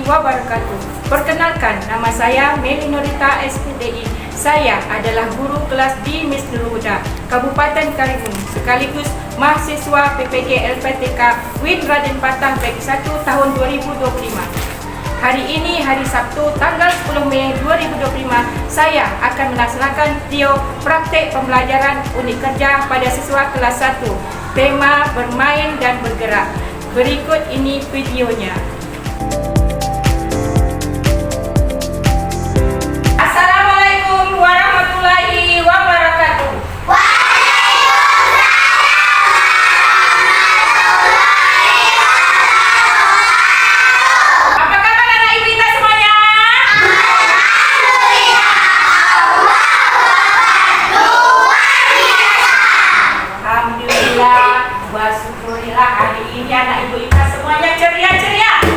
wabarakatuh. Perkenalkan, nama saya Meli Norita SPDI. Saya adalah guru kelas di Mis Nurul Huda, Kabupaten Karimun, sekaligus mahasiswa PPG LPTK Win Raden Patah Batch 1 tahun 2025. Hari ini, hari Sabtu, tanggal 10 Mei 2025, saya akan melaksanakan video praktek pembelajaran unit kerja pada siswa kelas 1. Tema bermain dan bergerak. Berikut ini videonya. Assalamualaikum warahmatullahi wabarakatuh. Alhamdulillah, wa syukurillah, hari ini anak ibu kita semuanya ceria-ceria.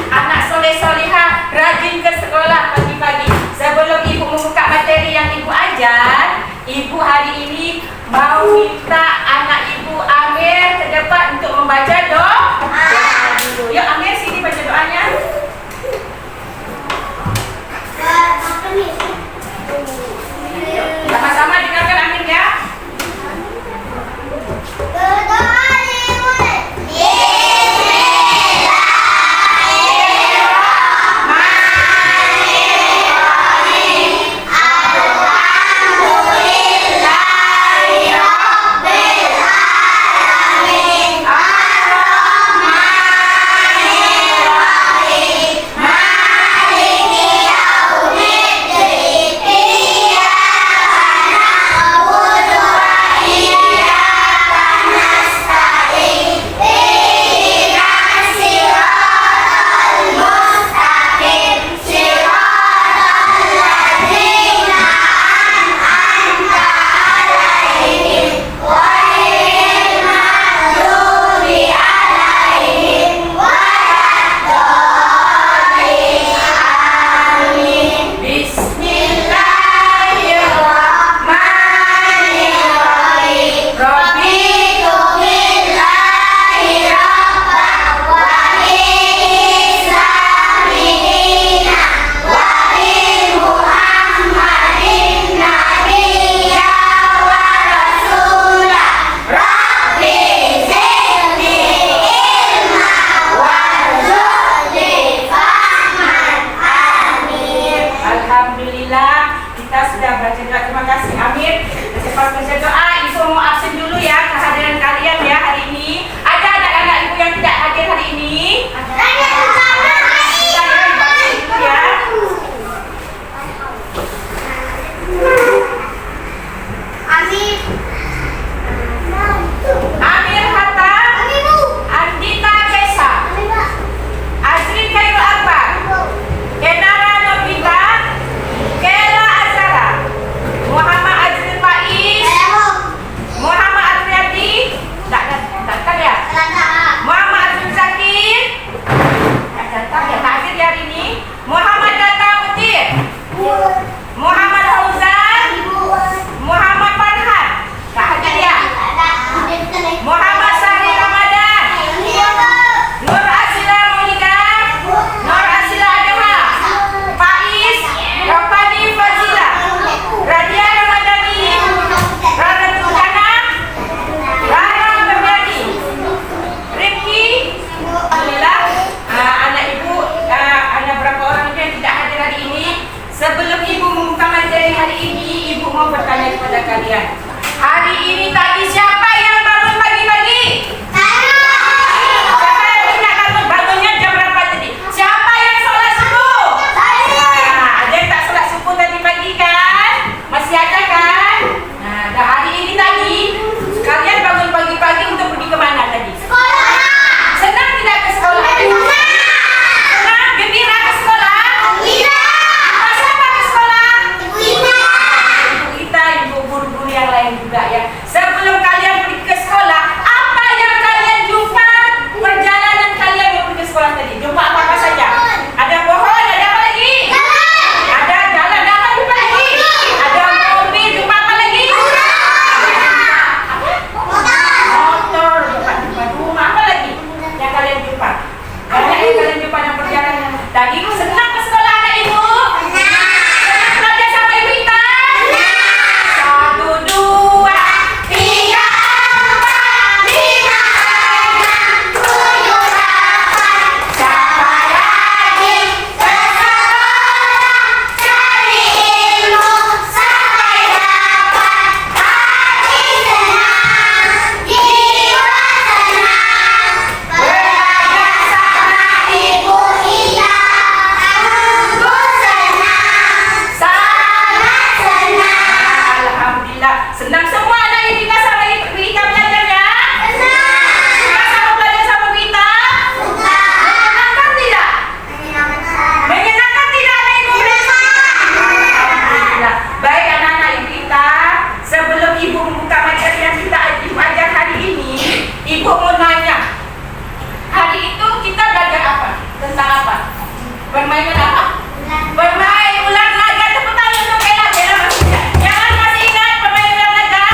Permainan apa? Bermain ular naga. Tepuk tangan untuk Bella. Bella masih ingat? Jangan masih ingat permainan ular naga?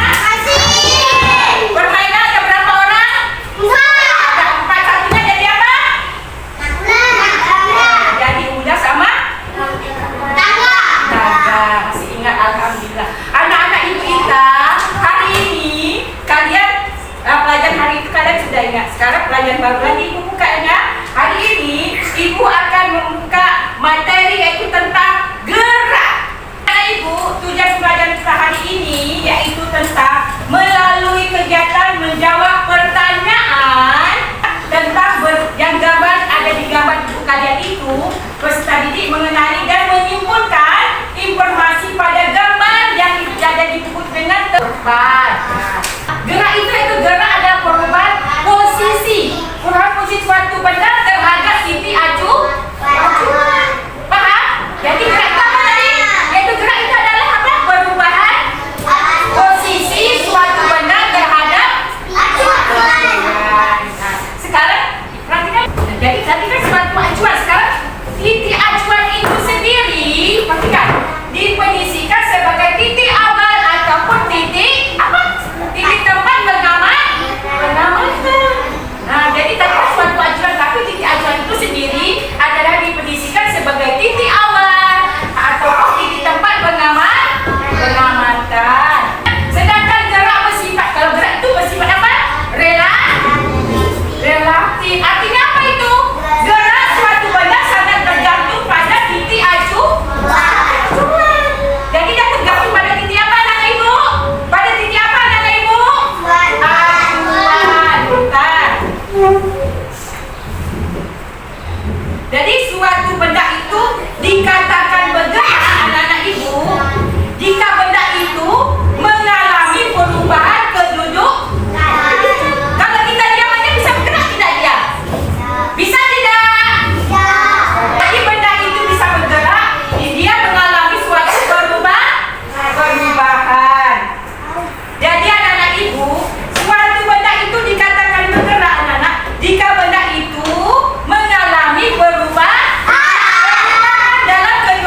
Permainan ada berapa orang? Ada 4. Satunya jadi apa? Jadi ular sama? Naga. Masih ingat, alhamdulillah. Anak-anak Ibu Intan, hari ini kalian pelajaran hari itu kalian sudah ingat. Sekarang pelajaran baru lagi Ibu bukanya. Hari ini Ibu akan membuka materi yaitu tentang gerak. Ibu, tujuan pelajaran kita hari ini yaitu tentang melalui kegiatan menjawab pertanyaan tentang yang gambar ada di gambar buku kalian itu. Peserta didik mengenali dan menyimpulkan informasi pada gambar yang ada di buku dengan tepat. Gerak itu gerak adalah perubahan posisi. Perubahan posisi suatu benda terhadap titik acuan. Paham? Jadi gerak itu apa tadi? Yaitu gerak itu adalah apa? Perubahan posisi suatu benda terhadap acuan. Sekarang perhatikan. Jadi tadi kan suatu acuan. Sekarang titik acuan itu sendiri, perhatikan, definisikan sebagai titik awal ataupun titik apa? Titik tempat pengamatan. Nah, jadi tadi suatu acuan, tapi titik acuan itu sendiri adalah definisikan sebagai titik awal ataupun titik tempat pengamatan. Sedangkan gerak bersifat, kalau gerak itu bersifat apa? Relatif. Artinya apa itu? Gerak suatu benda sangat tergantung pada titik acuan. Jadi dia tergantung pada titik apa anak ibu? Pada titik apa anak ibu? Acuan. Bentar. Jadi suatu benda itu dikatakan bergerak anak-anak ibu jika benda itu mengalami perubahan kedudukan. Kalau kita diam aja bisa bergerak tidak dia? Bisa tidak? Jadi benda itu bisa bergerak, dia mengalami suatu perubahan. Jadi anak-anak ibu, suatu benda itu dikatakan bergerak anak-anak jika benda itu mengalami perubahan dalam kedudukan.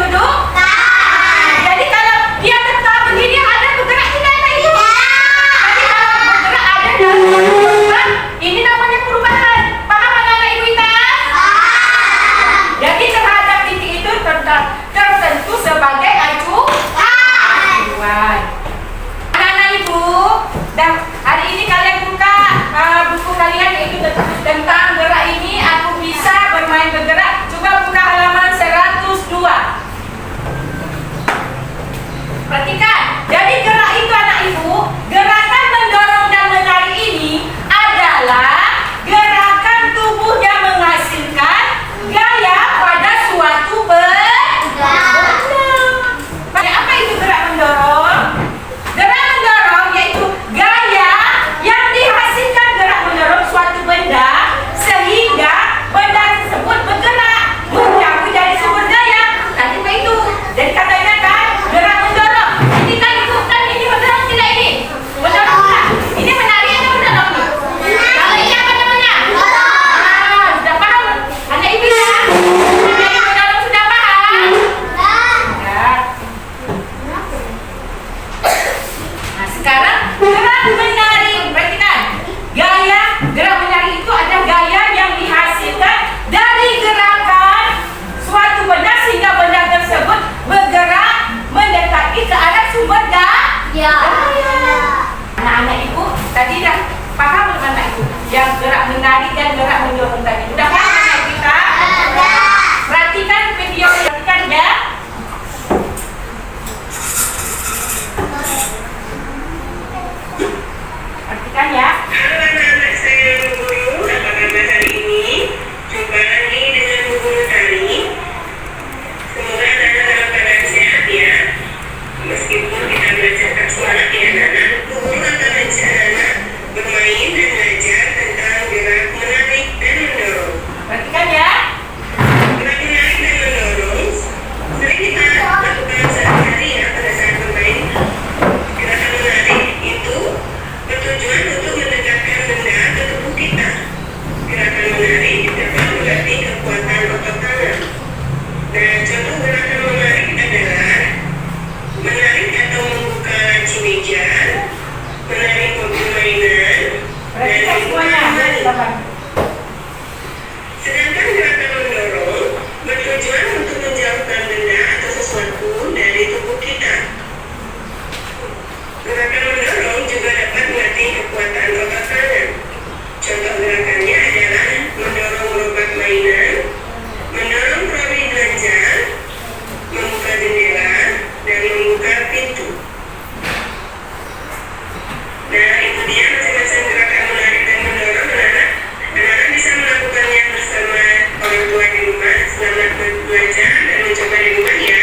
dan mencoba di rumah ya.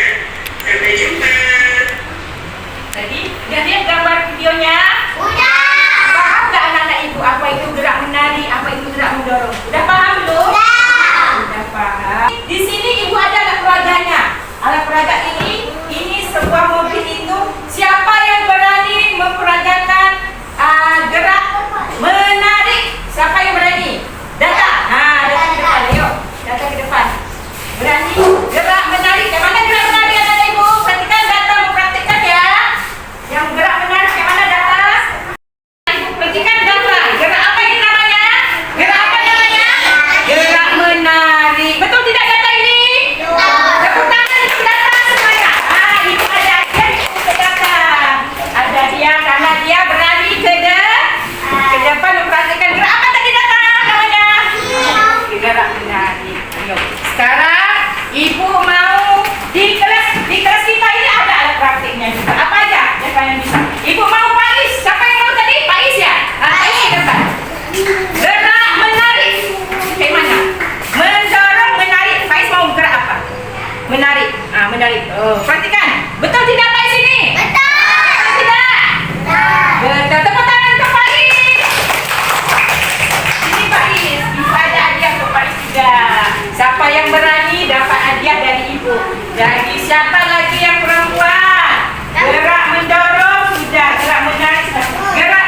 Sampai jumpa. Tadi udah lihat gambar videonya? Udah. Paham nggak anak-anak ibu apa itu gerak menari, apa itu gerak mendorong? Udah paham belum? Udah paham. Di sini ibu ada alat peraganya. Alat peraga ini sebuah mobil itu. Siapa yang berani memperagakan gerak menarik? Siapa yang berani? Datang. Datang ke depan. Ayo, datang ke depan. Berani gerak menarik. Yang mana gerak menarik anak ibu? Perhatikan, datang mempraktikkan ya. Yang gerak menarik yang mana datang? Ibu perhatikan datang. Gerak apa ini namanya? Gerak apa namanya? Gerak menarik. Betul tidak data ini? Tepuk tangan untuk datang semuanya. Ibu ada hadiah untuk datang. Ada hadiah karena dia berani ke depan mempraktikkan gerak apa tadi datang namanya? Gerak menarik. Ayo. Sekarang ibu mau di kelas kita ini ada alat praktiknya juga. Apa aja yang kalian bisa? Ibu mau Pais. Siapa yang mau tadi? Pais ya? Pais di depan. Gerak menarik. Kayak mana? Mendorong menarik. Pais mau gerak apa? Menarik. Menarik. Perhatikan. Betul tidak Pais ini? Betul tidak? Betul. Tepuk tangan untuk Pais. Ini Pais. Bisa ada hadiah untuk Pais juga. Siapa yang berani dapat hadiah dari ibu. Jadi siapa lagi yang perempuan? Gerak mendorong sudah, gerak menarik sudah. Gerak.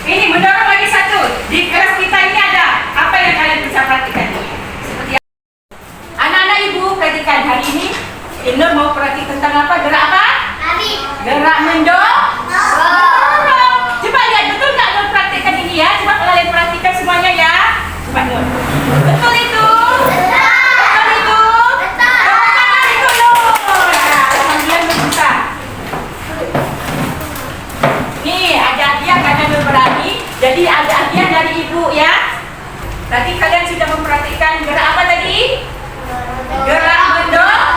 Ini mendorong lagi satu. Di kelas kita ini ada. Apa yang kalian bisa perhatikan? Seperti apa? Anak-anak ibu perhatikan hari ini. Nur mau perhatikan tentang apa? Gerak apa? Gerak mendorong. Coba lihat betul nggak Nur praktikkan ini ya? Coba kalian perhatikan semuanya ya. Coba Nur. Betul itu? Betul itu? Betul itu Nur. Alhamdulillah Nur bisa. Nih ada hadiah karena Nur berani. Jadi ada hadiah dari ibu ya. Tadi kalian sudah memperhatikan gerak apa tadi? Gerak mendorong.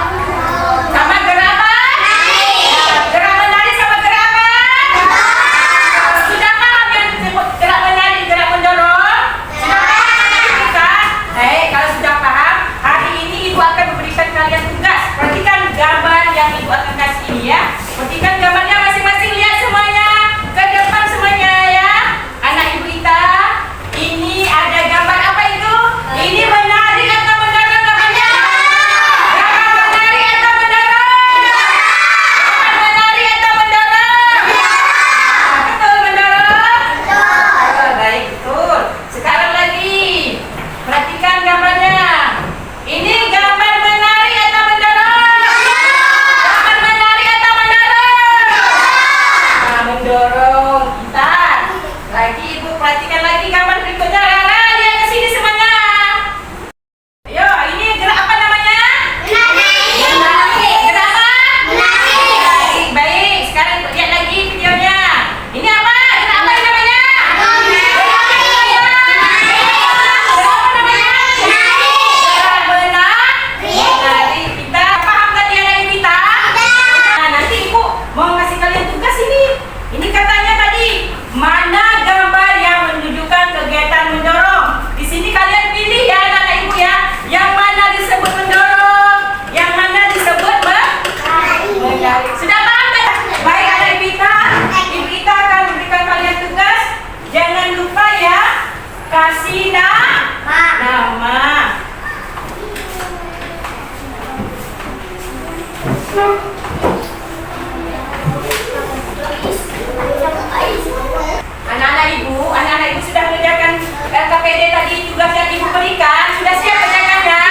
Sama gerak apa? Gerak menarik sama gerak apa? Sudah paham yang disebut gerak menarik, gerak mendorong? Sudah paham kita? Kalau sudah paham, hari ini ibu akan memberikan kalian tugas. Perhatikan gambar yang ibu akan kasih ini ya. Perhatikan gambarnya masing-masing, lihat semuanya. Ke depan semuanya ya. Anak ibu kita, ini ada gambar apa itu? Ini menarik atau mendorong gambarnya? Gambar menarik atau mendorong? Gambar menarik atau mendorong? Betul mendorong? Baik, betul. Sekarang lagi, perhatikan gambarnya. Ini gambar menarik atau mendorong? Gambar menarik atau mendorong? Mendorong kita. Lagi ibu perhatikan lagi gambar berikutnya. Lihat ke sini semuanya. Ayo, ini gerak apa namanya? Menarik. Gerak apa? Menarik. Baik, sekarang lihat lagi videonya. Ini apa? Gerak apa namanya? Gerak apa namanya? Gerak menarik. Kita paham tadi anak ibu kita? Nanti ibu mau ngasih kalian tugas ini. Ini katanya tadi, mana gambar yang menunjukkan kegiatan mendorong? Di sini kalian pilih ya anak ibu ya. Yang mana disebut mendorong? Yang mana disebut menarik? Sudah paham kan? Baik anak ibu kita. Ibu kita akan memberikan kalian tugas. Jangan lupa ya, kasih nama. Anak-anak ibu sudah mengerjakan KPD tadi, tugas yang ibu berikan. Sudah siap kerjakannya?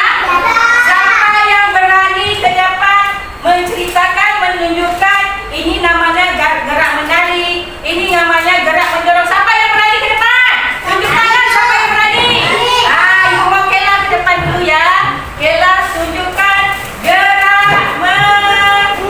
Siapa yang berani ke depan menceritakan, menunjukkan ini namanya gerak menarik, ini namanya gerak mendorong. Siapa yang berani ke depan? Tunjuk tangan siapa yang berani. Ibu mau Kela ke depan dulu ya. Kela tunjukkan gerak menarik.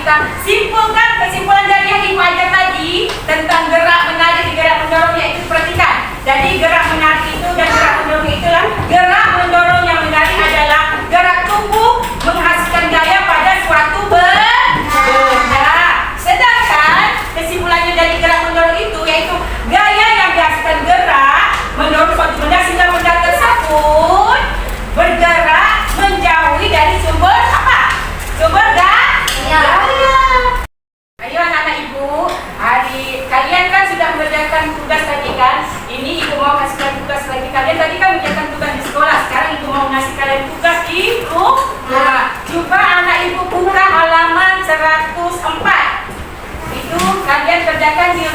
kita simpulkan kesimpulan dari yang Ibu ajar tadi tentang gerak menarik, gerak mendorong, yaitu perhatikan. Jadi gerak menarik itu dan gerak mendorong itulah gerak mendorong yang menarik adalah gerak tubuh menghasilkan gaya pada suatu benda. Sedangkan kesimpulannya dari gerak mendorong itu yaitu gaya yang dihasilkan gerak mendorong suatu benda sehingga benda tersebut bergerak menjauhi dari sumber apa? Sumber gaya. Ayo anak-anak Ibu, hari kalian kan sudah mengerjakan tugas tadi kan? Ini Ibu mau kasihkan tugas lagi. Kalian tadi kan mengerjakan tugas di sekolah. Sekarang Ibu mau ngasih kalian tugas di rumah. Coba anak Ibu buka halaman 104. Itu kalian kerjakan di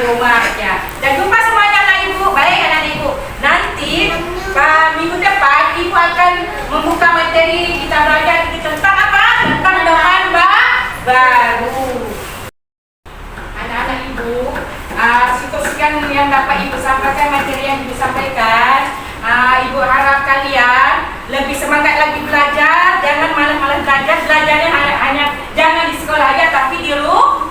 rumah ya. Dan lupa semuanya anak Ibu. Baik anak Ibu. Nanti minggu depan Ibu akan membuka materi kita belajar tentang apa? Tentang bahan baru. Anak-anak Ibu, cukup sekian yang dapat Ibu sampaikan, materi yang Ibu sampaikan. Ibu harap kalian lebih semangat lagi belajar, jangan malas-malas belajar. Belajarnya hanya jangan di sekolah aja, tapi di rumah.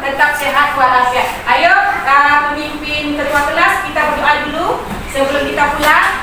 Tetap sehat walafiat. Ayo, pemimpin ketua kelas kita berdoa dulu sebelum kita pulang.